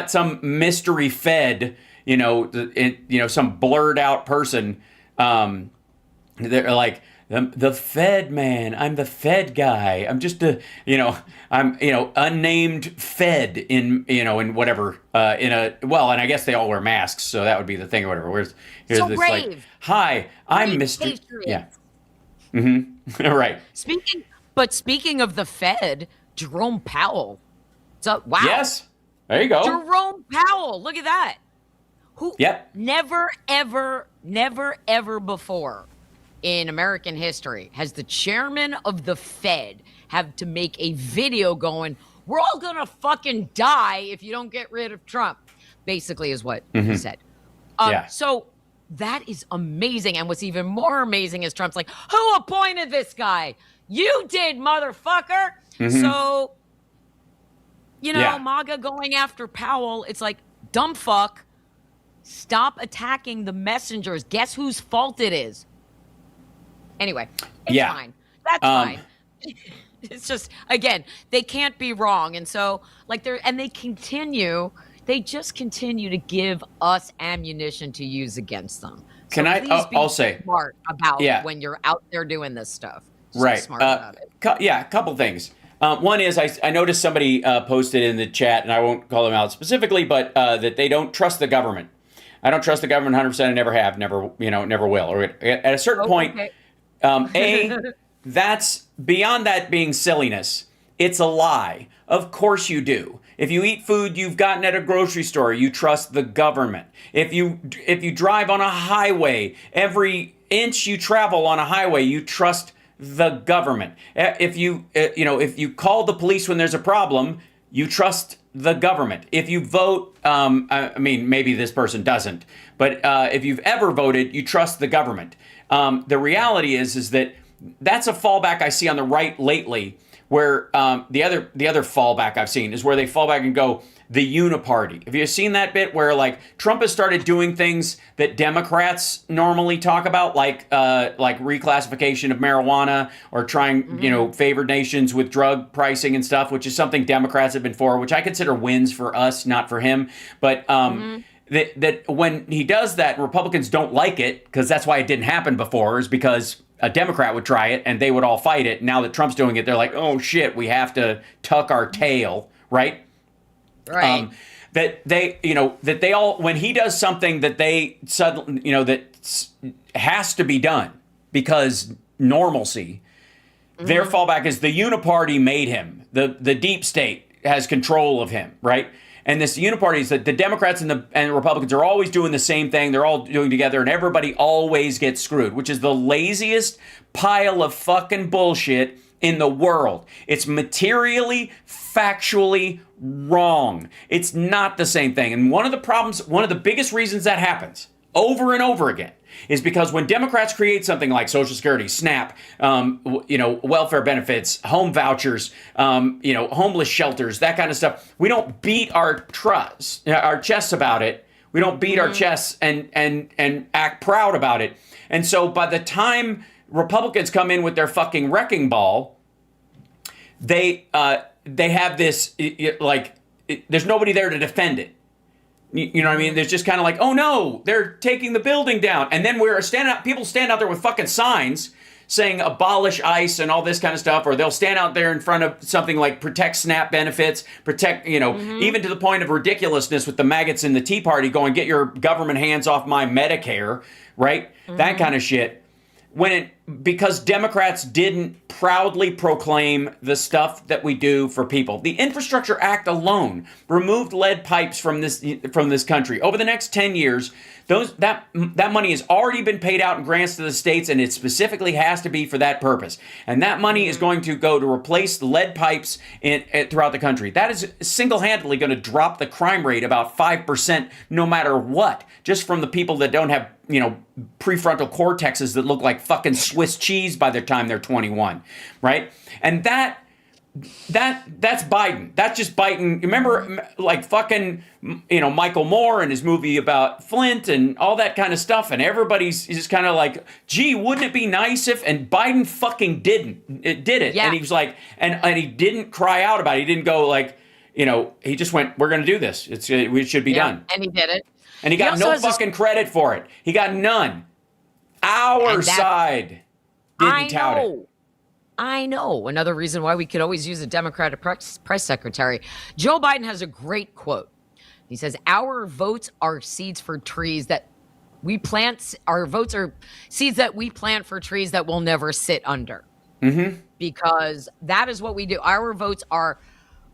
some mystery fed, some blurred out person. They're like, the Fed man. I'm the Fed guy. I'm just unnamed Fed in whatever, and I guess they all wear masks, so that would be the thing or whatever. Here's so this brave. like, hi, I'm Mr. Patriots. Yeah. Mm-hmm. Right. Speaking of the Fed, Jerome Powell. So wow. Yes. There you go. Jerome Powell. Look at that. Who never, ever before in American history has the chairman of the Fed have to make a video going, we're all going to fucking die if you don't get rid of Trump, basically is what he said. So that is amazing. And what's even more amazing is Trump's like, who appointed this guy? You did, motherfucker. So Yeah. MAGA going after Powell. It's like, dumb fuck. Stop attacking the messengers. Guess whose fault it is? Anyway, it's fine. That's fine. It's just, again, they can't be wrong. And so, like, they just continue to give us ammunition to use against them. So I'll say smart about when you're out there doing this stuff. Just right. Be smart about it. A couple things. One is I noticed somebody posted in the chat, and I won't call them out specifically, but that they don't trust the government. I don't trust the government 100%. I never have, never will. Or at a certain point, that's beyond that being silliness. It's a lie. Of course you do. If you eat food you've gotten at a grocery store, you trust the government. If you drive on a highway, every inch you travel on a highway, you trust the government. If you call the police when there's a problem, you trust the government. If you vote, I mean, maybe this person doesn't, but if you've ever voted, you trust the government. The reality is that that's a fallback I see on the right lately, where the other fallback I've seen is where they fall back and go, the uniparty. Have you seen that bit where like Trump has started doing things that Democrats normally talk about, like reclassification of marijuana or trying, favored nations with drug pricing and stuff, which is something Democrats have been for, which I consider wins for us, not for him. But that when he does that, Republicans don't like it, because that's why it didn't happen before, is because a Democrat would try it and they would all fight it. Now that Trump's doing it, they're like, oh shit, we have to tuck our tail, right? Right. That they all, when he does something that they suddenly, that has to be done because normalcy, their fallback is the uniparty made him. The deep state has control of him, right? And this uniparty is that the Democrats and the Republicans are always doing the same thing. They're all doing together, and everybody always gets screwed, which is the laziest pile of fucking bullshit in the world. It's materially, factually wrong. It's not the same thing. And one of the biggest reasons that happens over and over again is because when Democrats create something like Social Security, SNAP, welfare benefits, home vouchers, homeless shelters, that kind of stuff, we don't beat our chests about it. We don't beat our chests and act proud about it. And so by the time Republicans come in with their fucking wrecking ball, they have this, there's nobody there to defend it. You know what I mean? There's just kind of like, oh no, they're taking the building down. And then people stand out there with fucking signs saying abolish ICE and all this kind of stuff, or they'll stand out there in front of something like protect SNAP benefits, protect, even to the point of ridiculousness with the maggots in the Tea Party going, get your government hands off my Medicare, right? That kind of shit. Because Democrats didn't proudly proclaim the stuff that we do for people. The Infrastructure Act alone removed lead pipes from this country. Over the next 10 years, that money has already been paid out in grants to the states, and it specifically has to be for that purpose. And that money is going to go to replace the lead pipes throughout the country. That is single-handedly going to drop the crime rate about 5% no matter what, just from the people that don't have prefrontal cortexes that look like fucking Swiss cheese by the time they're 21, right? And that's Biden. That's just Biden. Remember, like fucking, Michael Moore and his movie about Flint and all that kind of stuff. And everybody's just kind of like, gee, wouldn't it be nice if? And Biden fucking did it. Yeah. And he was like, and he didn't cry out about it. He didn't go like, he just went, we're going to do this. It should be done. And he did it. And he got no fucking credit for it. He got none. Our side didn't tout it. I know. Another reason why we could always use a Democratic press secretary. Joe Biden has a great quote. He says, our votes are seeds for trees that we plant. Our votes are seeds that we plant for trees that we'll never sit under. Because that is what we do. Our votes are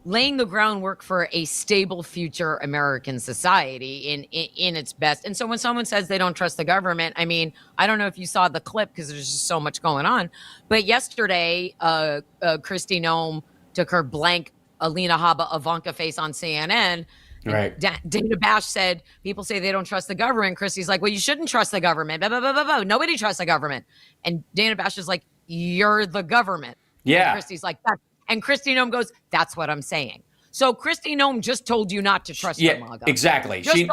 laying the groundwork for a stable future American society in its best. And so when someone says they don't trust the government, I mean, I don't know if you saw the clip because there's just so much going on. But yesterday, Kristi Noem took her blank Alina Habba Ivanka face on CNN. Right. Dana Bash said, people say they don't trust the government. Kristi's like, well, you shouldn't trust the government. Blah, blah, blah, blah, blah. Nobody trusts the government. And Dana Bash is like, you're the government. Yeah. And Kristi's like, that. And Kristi Noem goes, that's what I'm saying. So Kristi Noem just told you not to trust her, MAGA. Exactly. Just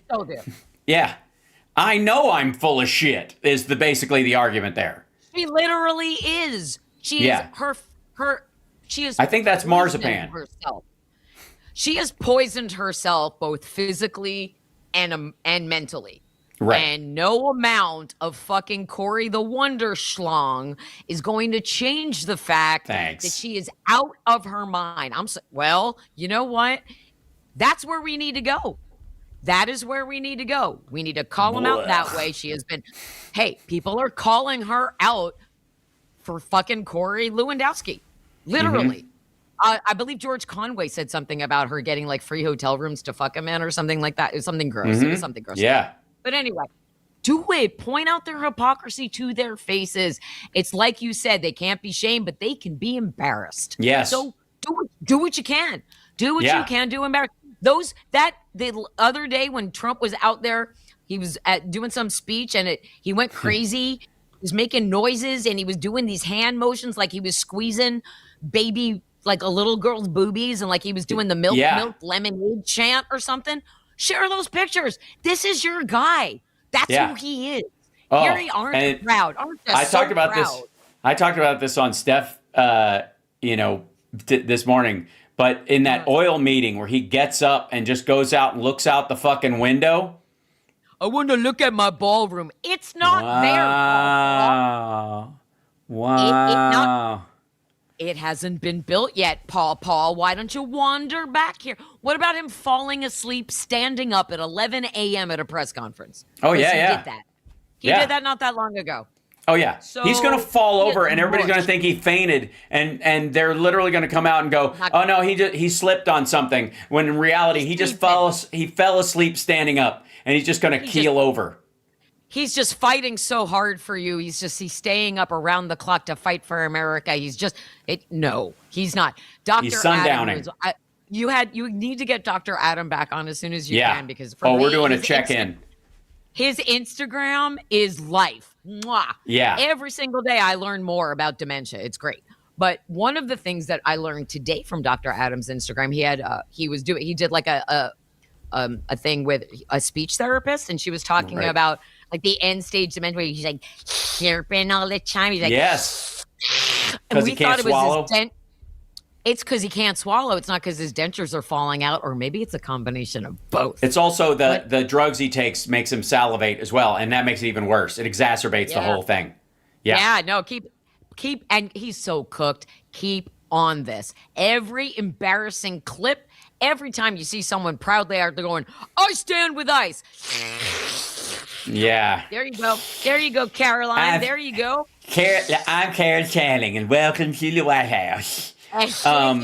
told you. Yeah. I know I'm full of shit is basically the argument there. She literally is. She is she is I think that's marzipan. Herself. She has poisoned herself both physically and mentally. Right. And no amount of fucking Cory the Wonder Schlong is going to change the fact that she is out of her mind. Well, you know what? That's where we need to go. That is where we need to go. We need to call him out that way. She has been, hey, people are calling her out for fucking Cory Lewandowski. Literally. Mm-hmm. I believe George Conway said something about her getting like free hotel rooms to fuck him in or something like that. It was something gross. Mm-hmm. It was something gross. Yeah. But anyway, do it. Point out their hypocrisy to their faces. It's like you said, they can't be shamed, but they can be embarrassed. Yes. So do what you can. Do what you can do embarrass. The other day when Trump was out there, he was doing some speech and he went crazy. He was making noises and he was doing these hand motions like he was squeezing baby, like a little girl's boobies, and like he was doing the milk lemonade chant or something. Share those pictures. This is your guy. That's who he is. Gary, aren't proud. I talked about this on Steph, this morning. But in that oil meeting where he gets up and just goes out and looks out the fucking window. I want to look at my ballroom. It's not there. Wow. It hasn't been built yet, Paul. Why don't you wander back here? What about him falling asleep, standing up at 11 a.m. at a press conference? Oh, He did that. He did that not that long ago. Oh, yeah. So he's going to fall over and everybody's going to think he fainted. And they're literally going to come out and go, oh, no, he slipped on something. When in reality, he fell asleep standing up. And he's just going to keel over. He's just fighting so hard for you. He's staying up around the clock to fight for America. He's not. He's sundowning. You need to get Dr. Adam back on as soon as you can, because we're doing a check-in. His Instagram is life. Mwah. Yeah. Every single day I learn more about dementia. It's great. But one of the things that I learned today from Dr. Adam's Instagram, he did like a thing with a speech therapist, and she was talking about like the end stage dementia. He's like chirping all the time. He's like, yes, because he can't swallow. It's because he can't swallow. It's not because his dentures are falling out, or maybe it's a combination of both. It's also the drugs he takes makes him salivate as well, and that makes it even worse. It exacerbates the whole thing. Yeah. No, keep, and he's so cooked. Keep on this. Every embarrassing clip, every time you see someone proudly out there going, I stand with ICE. Yeah. There you go, Caroline. There you go. I'm Karen Channing, and welcome to the White House. It's so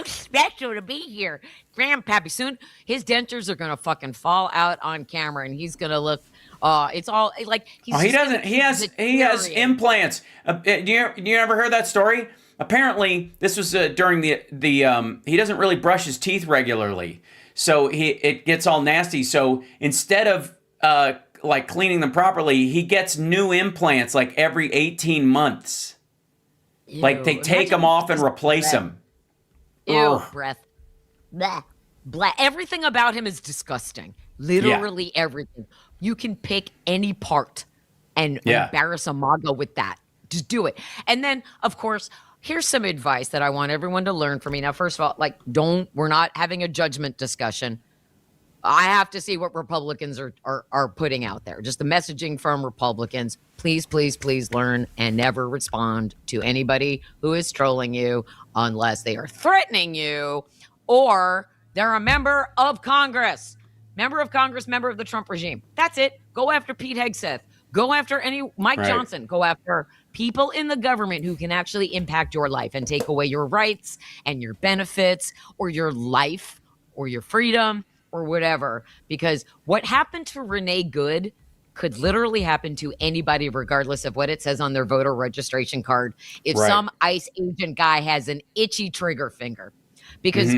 special to be here. Grandpappy, soon his dentures are going to fucking fall out on camera, and he's going to look, it's all like he's he has implants. You ever heard that story? Apparently, this was during the he doesn't really brush his teeth regularly. So it gets all nasty. So instead of like cleaning them properly, he gets new implants like every 18 months. Ew. Like they take them off and replace them. Ew, breath. Blah. Blah. Everything about him is disgusting. Literally everything. You can pick any part and embarrass a MAGA with that. Just do it. And then, of course, here's some advice that I want everyone to learn from me. Now, first of all, we're not having a judgment discussion. I have to see what Republicans are putting out there. Just the messaging from Republicans. Please, please, please learn and never respond to anybody who is trolling you unless they are threatening you or they're a member of Congress. Member of Congress, member of the Trump regime. That's it. Go after Pete Hegseth. Go after Mike Johnson. Go after people in the government who can actually impact your life and take away your rights and your benefits or your life or your freedom or whatever. Because what happened to Renee Good could literally happen to anybody regardless of what it says on their voter registration card. If some ICE agent guy has an itchy trigger finger. Because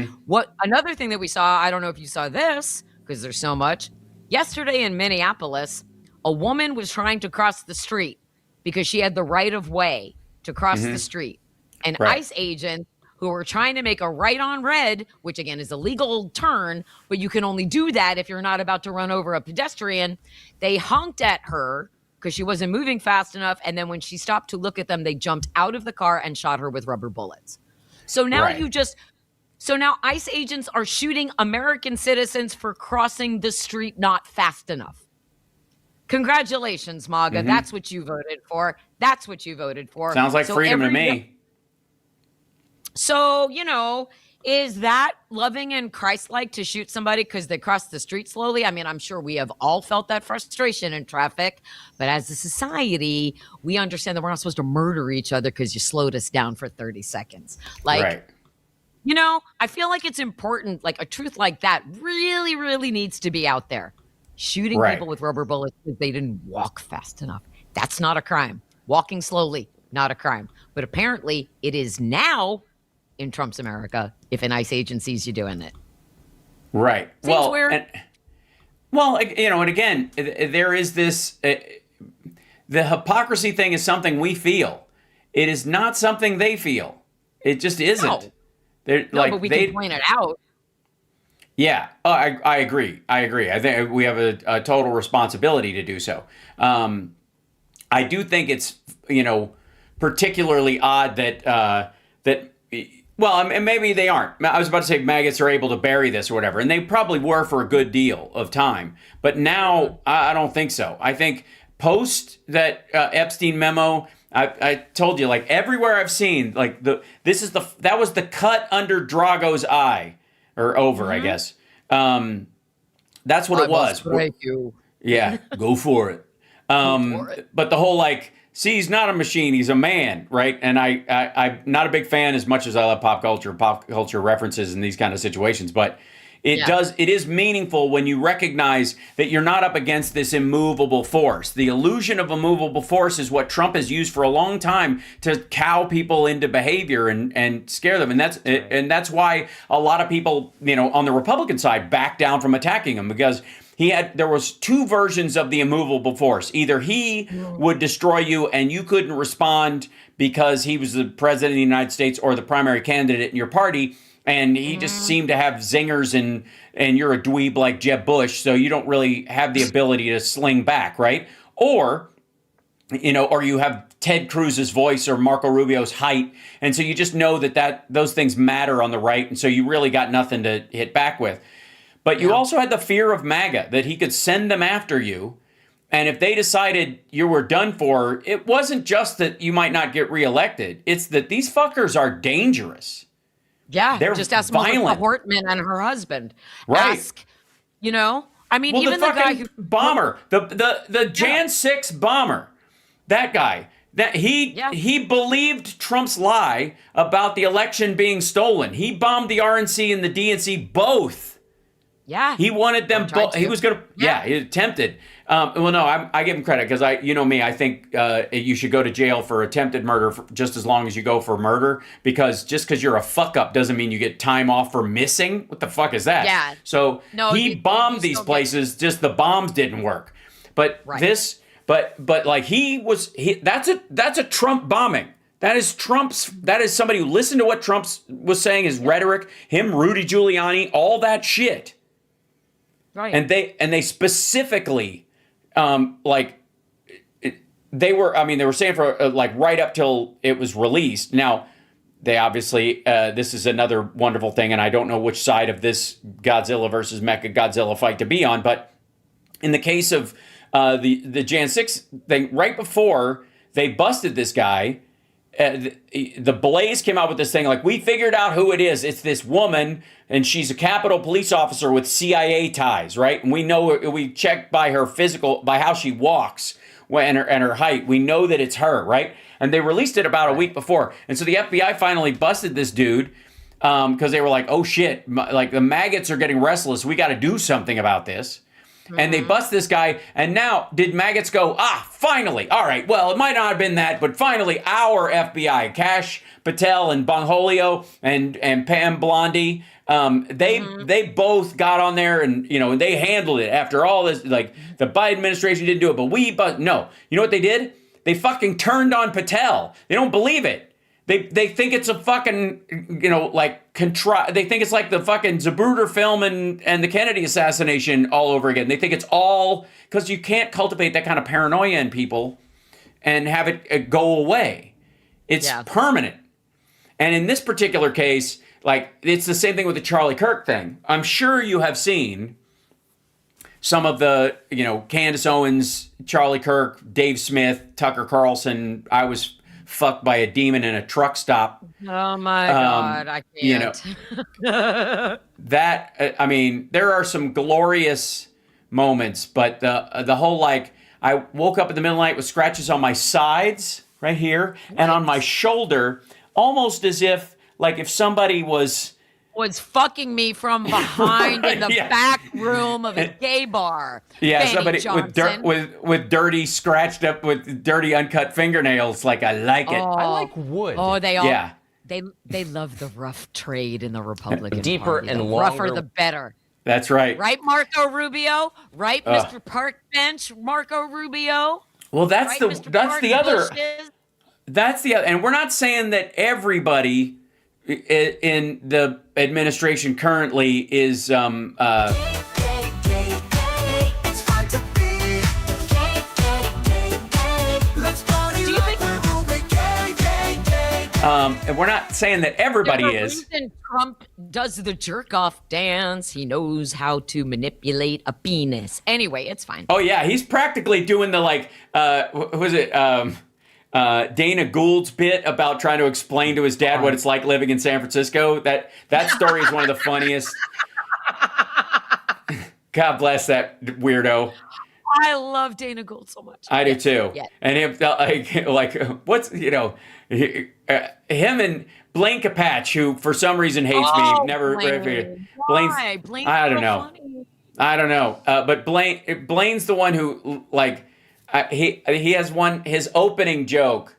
another thing that we saw, I don't know if you saw this, because there's so much. Yesterday in Minneapolis, a woman was trying to cross the street because she had the right of way to cross the street. and Right. ICE agents who were trying to make a right on red, which again is a legal turn, but you can only do that if you're not about to run over a pedestrian. They honked at her because she wasn't moving fast enough. And then when she stopped to look at them, they jumped out of the car and shot her with rubber bullets. So now so now ICE agents are shooting American citizens for crossing the street not fast enough. Congratulations, MAGA. That's what you voted for. That's what you voted for. Sounds like freedom to me. So, is that loving and Christ-like to shoot somebody because they crossed the street slowly? I mean, I'm sure we have all felt that frustration in traffic, but as a society, we understand that we're not supposed to murder each other because you slowed us down for 30 seconds. Like, I feel like it's important, like a truth like that really, really needs to be out there. Shooting people with rubber bullets because they didn't walk fast enough. That's not a crime. Walking slowly, not a crime. But apparently it is now in Trump's America if an ICE agent sees you doing it. Right. Seems weird. And again, there is this, the hypocrisy thing is something we feel. It is not something they feel. It just isn't. But we can point it out. Yeah, I agree. I think we have a total responsibility to do so. I do think it's, particularly odd that, and maybe they aren't. I was about to say maggots are able to bury this or whatever, and they probably were for a good deal of time. But now I don't think so. I think post that Epstein memo, I told you, like everywhere I've seen, like that was the cut under Drago's eye. Or over, I guess. That's what it was. Thank you. Yeah, go for it. But the whole he's not a machine, he's a man, right? And I'm not a big fan as much as I love pop culture references in these kind of situations, but it is meaningful when you recognize that you're not up against this immovable force. The illusion of immovable force is what Trump has used for a long time to cow people into behavior and scare them. And that's why a lot of people, on the Republican side back down from attacking him, because there was two versions of the immovable force. Either he would destroy you and you couldn't respond because he was the president of the United States or the primary candidate in your party, and he just seemed to have zingers, and you're a dweeb like Jeb Bush, so you don't really have the ability to sling back, right? Or you have Ted Cruz's voice or Marco Rubio's height, and so you just know that those things matter on the right, and so you really got nothing to hit back with. But you also had the fear of MAGA, that he could send them after you, and if they decided you were done for, it wasn't just that you might not get reelected, it's that these fuckers are dangerous. Yeah, they're just ask violent. Melissa Hortman and her husband. Right. Ask, I mean, even the guy fucking who bomber, the Jan 6 bomber, that guy, that he believed Trump's lie about the election being stolen. He bombed the RNC and the DNC both. Yeah. He wanted them both. He was going to, he attempted. I give him credit because I think you should go to jail for attempted murder for just as long as you go for murder, because just because you're a fuck up doesn't mean you get time off for missing. What the fuck is that? Yeah. So he bombed these places, just the bombs didn't work. But that's a Trump bombing. That is somebody who listened to what Trump was saying, his rhetoric, him, Rudy Giuliani, all that shit. Right. And they specifically, they were saying for right up till it was released. Now, they obviously, this is another wonderful thing, and I don't know which side of this Godzilla versus Mecha Godzilla fight to be on, but in the case of the Jan 6 thing, right before they busted this guy, the Blaze came out with this thing we figured out who it is. It's this woman, and she's a Capitol police officer with CIA ties, right? And we checked by her by how she walks and her height. We know that it's her, right? And they released it about a week before. And so the FBI finally busted this dude because they were like, oh shit, the maggots are getting restless. We got to do something about this. And they bust this guy, and now did maggots go, finally, all right, well, it might not have been that, but finally our FBI, Kash Patel and Bongholio and Pam Blondie, they both got on there and, they handled it after all this, the Biden administration didn't do it, no. You know what they did? They fucking turned on Patel. They don't believe it. They think it's a fucking, like they think it's like the fucking Zapruder film and the Kennedy assassination all over again. They think it's all because you can't cultivate that kind of paranoia in people and have it go away. It's permanent. And in this particular case, like it's the same thing with the Charlie Kirk thing. I'm sure you have seen some of the, Candace Owens, Charlie Kirk, Dave Smith, Tucker Carlson. I was fucked by a demon in a truck stop. Oh my God, I can't. There are some glorious moments, but the whole, like, I woke up in the middle of the night with scratches on my sides right here and on my shoulder, almost as if, like, if somebody was fucking me from behind in the back room of a gay bar. Yeah, Benny somebody Johnson. with dirty, scratched up with dirty uncut fingernails. Like, I like it. I like wood. Oh, they all. Yeah. They love the rough trade in the Republican Deeper Party. and the longer. rougher the better. That's right. Right, Marco Rubio? Right, Mr. Park Bench, Marco Rubio? Well, that's right, the other. And we're not saying that everybody in the administration currently is and we're not saying that everybody is. Trump does the jerk off dance. He knows how to manipulate a penis. Anyway, it's fine. Oh yeah, he's practically doing the Dana Gould's bit about trying to explain to his dad what it's like living in San Francisco. That story is one of the funniest. God bless that weirdo. I love Dana Gould so much. I do too. Yeah. And him, like what's him and Blaine Capatch, who for some reason hates me. Never. Why? Blaine's I don't know. Funny. I don't know. But Blaine's the one who he has one. His opening joke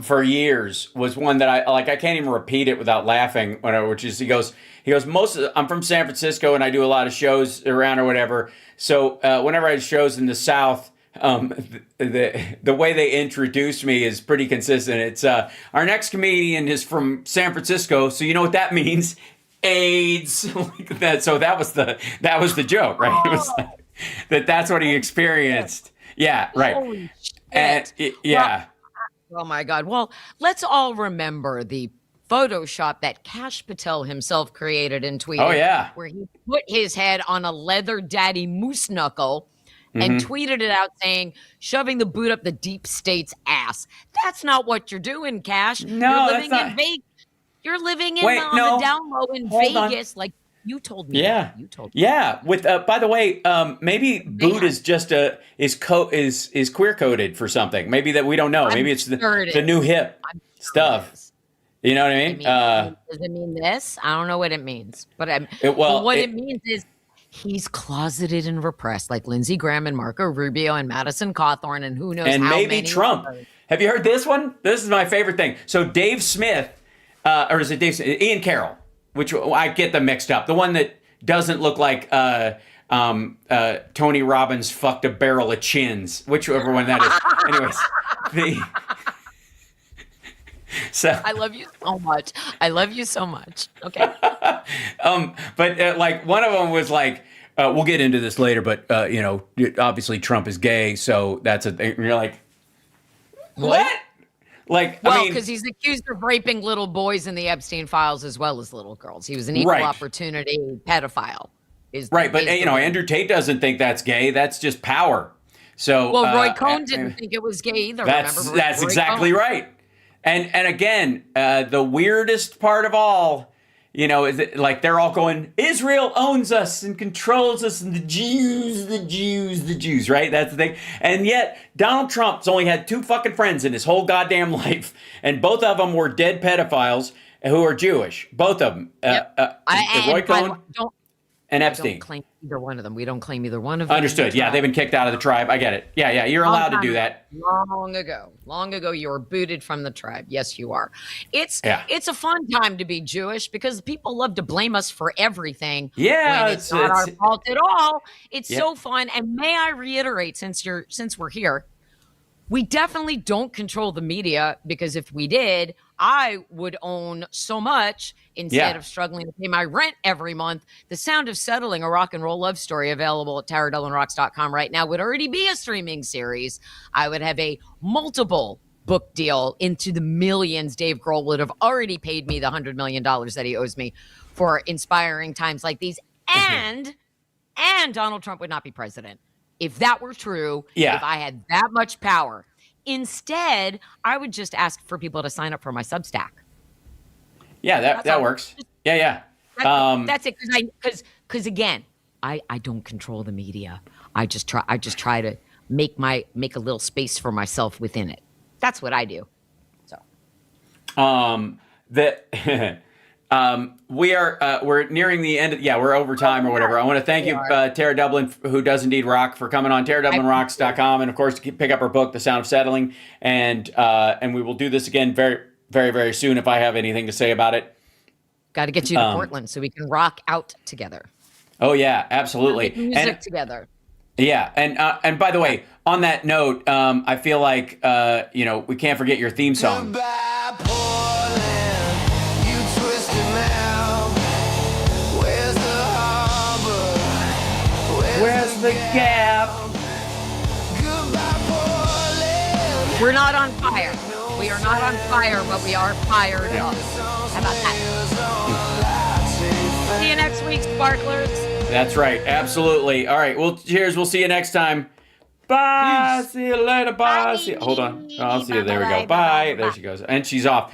for years was one that I can't even repeat it without laughing. Which is he goes I'm from San Francisco and I do a lot of shows around or whatever. So whenever I had shows in the South, the way they introduced me is pretty consistent. It's our next comedian is from San Francisco, so you know what that means? AIDS. Like that. So that was the joke, right? It was that's what he experienced. Yeah, right. Holy shit. And yeah. Oh my God. Well, let's all remember the Photoshop that Kash Patel himself created and tweeted. Oh yeah. Where he put his head on a leather daddy moose knuckle and tweeted it out saying, shoving the boot up the deep state's ass. That's not what you're doing, Kash. No, you're living that's not. in Vegas. You're living in no. the down low in Hold Vegas. on. Like you told me. Yeah. You told me. Yeah. With by the way, maybe boot is just is queer coded for something. Maybe that we don't know. Maybe it's the new hip stuff. You know what I mean? Does it mean this? I don't know what it means. But it means is he's closeted and repressed, like Lindsey Graham and Marco Rubio and Madison Cawthorn and who knows and how maybe many Trump. others. Have you heard this one? This is my favorite thing. So Dave Smith, or is it Dave Smith? Ian Carroll, which I get them mixed up. The one that doesn't look like Tony Robbins fucked a barrel of chins, whichever one that is. Anyways, So I love you so much. I love you so much. Okay. But like one of them was like, we'll get into this later, but obviously Trump is gay, so that's a thing. And you're like, what? Like, well, I mean, because he's accused of raping little boys in the Epstein files as well as little girls. He was an equal opportunity pedophile. But Andrew Tate doesn't think that's gay. That's just power. So Roy Cohn didn't think it was gay either. That's exactly right. And again, the weirdest part of all, is that, like, they're all going, Israel owns us and controls us, and the Jews, right? That's the thing. And yet, Donald Trump's only had 2 fucking friends in his whole goddamn life, and both of them were dead pedophiles who are Jewish. Both of them. Roy Cohn and Epstein. Don't claim either one of them. We don't claim either one of them. Understood. Yeah, they've been kicked out of the tribe. I get it. Yeah, you're allowed to do that. Long ago, you were booted from the tribe. Yes, you are. It's a fun time to be Jewish because people love to blame us for everything. Yeah, when it's not our fault at all. It's so fun. And may I reiterate, since we're here, We definitely don't control the media, because if we did, I would own so much instead of struggling to pay my rent every month. The Sound of Settling, a rock and roll love story available at TaraDublinRocks.com right now, would already be a streaming series. I would have a multiple book deal into the millions. Dave Grohl would have already paid me the $100 million that he owes me for inspiring times like these. And Donald Trump would not be president. If that were true, if I had that much power. Instead, I would just ask for people to sign up for my Substack. Yeah, that works. Yeah. That's it. Because again, I don't control the media. I just try to make a little space for myself within it. That's what I do. So, we're nearing the end. We're over time or whatever. I want to thank you, Tara Dublin, who does indeed rock, for coming on TaraDublinRocks.com, and of course to pick up her book, The Sound of Settling, and we will do this again very, very, very soon if I have anything to say about it. Got to get you to Portland so we can rock out together. Oh yeah, absolutely. Make music together. Yeah, and by the way, on that note, I feel like we can't forget your theme song. Goodbye, Portland, you twisted man. Where's the harbor? Where's the gap? Goodbye, Portland. We're not on fire. We are not on fire, but we are fired up. How about that? See you next week, sparklers. That's right. Absolutely. All right. Well, cheers. We'll see you next time. Bye. Peace. See you later. Bye. Bye. Hold on. Oh, I'll see you. There we go. Bye. There she goes. And she's off.